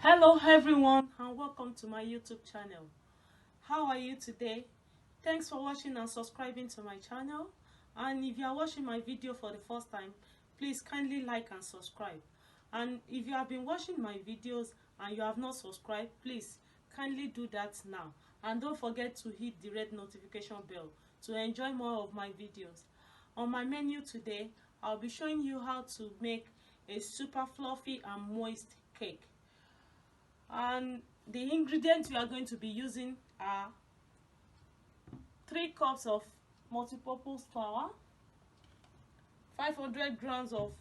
Hello everyone and welcome to my YouTube channel. How are you today? Thanks for watching and subscribing to my channel. And if you are watching my video for the first time, please kindly like and subscribe. And if you have been watching my videos and you have not subscribed, please kindly do that now. And don't forget to hit the red notification bell to enjoy more of my videos. On my menu today, I'll be showing you how to make a super fluffy and moist cake. And the ingredients we are going to be using are 3 cups of multi-purpose flour, 500 grams of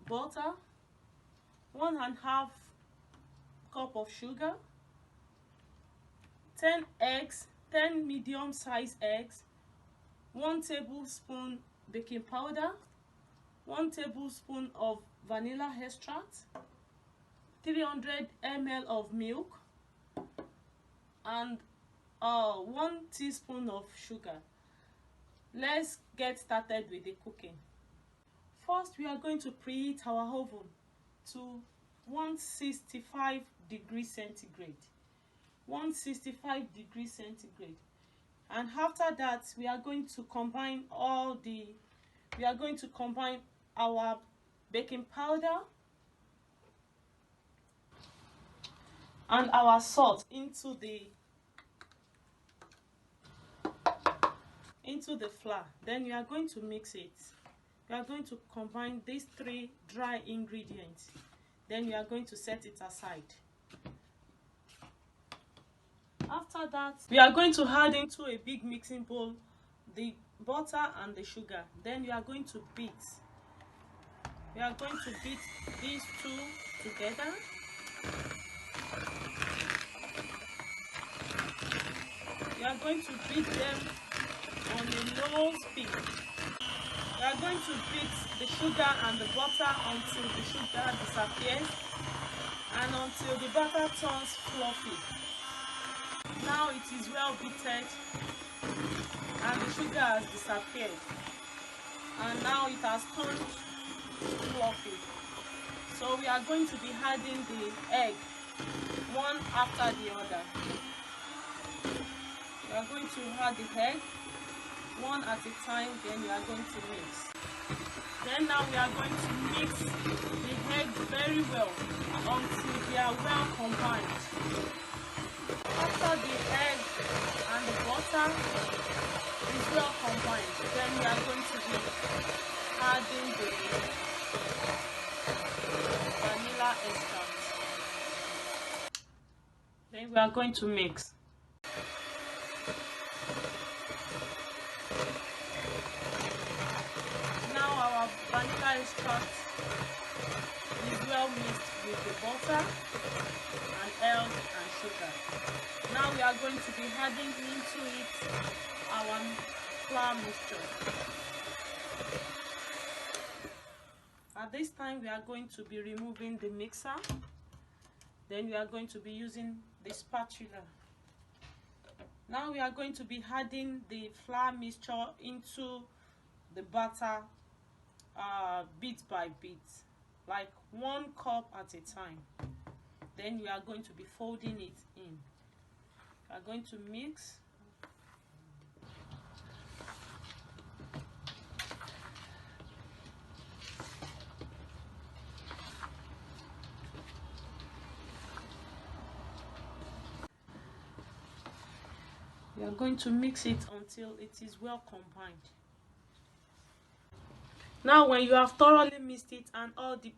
butter, 1.5 cup of sugar, 10 eggs, 10 medium-sized eggs, 1 tablespoon baking powder, 1 tablespoon of vanilla extract, 300 ml of milk, and 1 teaspoon of sugar. Let's get started with the cooking. First, we are going to preheat our oven to 165 degrees centigrade. 165 degrees centigrade. And after that, we are going to combine our baking powder and our salt into the flour. Then you are going to mix it. You are going to combine these 3 dry ingredients. Then you are going to set it aside. After that, we are going to add into a big mixing bowl the butter and the sugar. Then you are going to beat. We are going to beat these 2 together. We are going to beat them on a low speed. We are going to beat the sugar and the butter until the sugar disappears and until the butter turns fluffy. Now it is well beaten and the sugar has disappeared, and now it has turned fluffy. So we are going to be adding the egg one after the other. We are going to add the egg one at a time, then we are going to mix. Then now we are going to mix the egg very well until they are well combined. After the egg and the butter is well combined, then we are going to be adding the vanilla extract. Then we are going to mix. Our vanilla extract is well mixed with the butter and egg and sugar. Now we are going to be adding into it our flour mixture. At this time, we are going to be removing the mixer. Then we are going to be using the spatula. Now we are going to be adding the flour mixture into the batter bit by bit, like 1 cup at a time. Then we are going to be folding it in. We are going to mix. We are going to mix it until it is well combined. Now when you have thoroughly mixed it and all the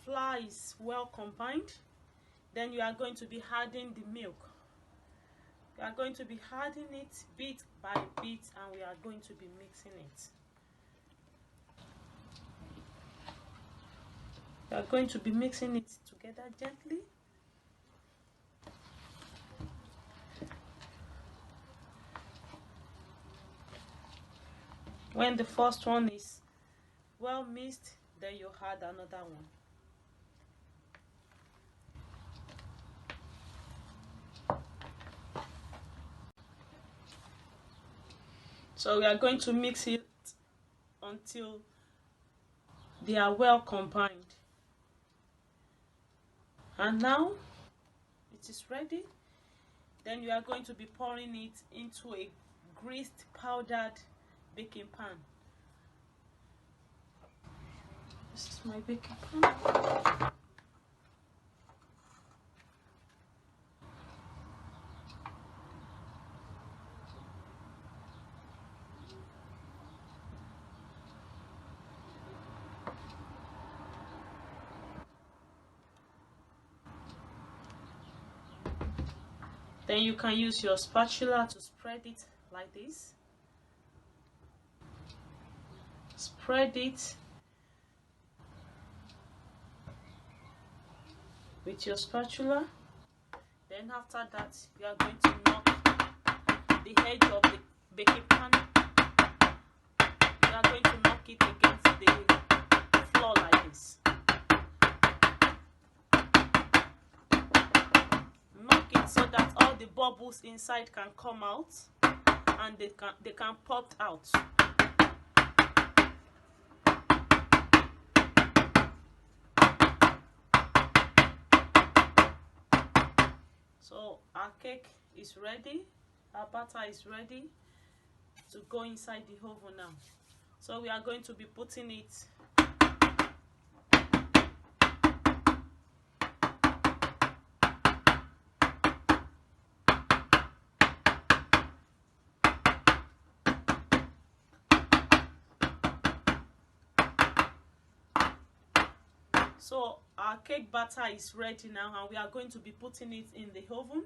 flour is well combined, then you are going to be adding the milk. We are going to be adding it bit by bit and we are going to be mixing it. We are going to be mixing it together gently. When the first one is well mixed, then you add another one. So we are going to mix it until they are well combined. And now it is ready. Then you are going to be pouring it into a greased powdered baking pan. This is my baking pan. Then you can use your spatula to spread it like this. Spread it with your spatula. Then after that, you are going to knock the edge of the baking pan. You are going to knock it against the floor like this. Knock it so that all the bubbles inside can come out and they can pop out. So our cake is ready, our batter is ready to go inside the oven now. So we are going to be putting it So our cake batter is ready now, and we are going to be putting it in the oven.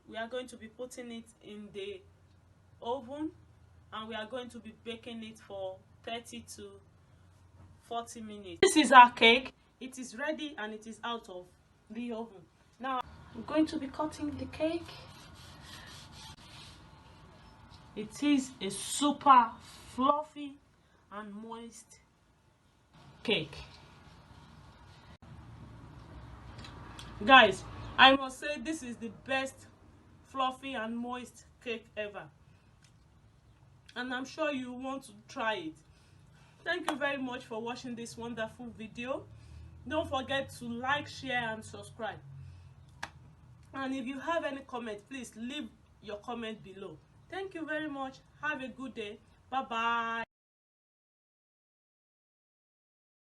We are going to be putting it in the oven, and we are going to be baking it for 30 to 40 minutes. This is our cake. It is ready and it is out of the oven. Now I'm going to be cutting the cake. It is a super fluffy and moist cake. Guys, I must say this is the best fluffy and moist cake ever, and I'm sure you want to try it. Thank you very much for watching this wonderful video. Don't forget to like, share and subscribe, and if you have any comment, please leave your comment below. Thank you very much. Have a good day. Bye bye.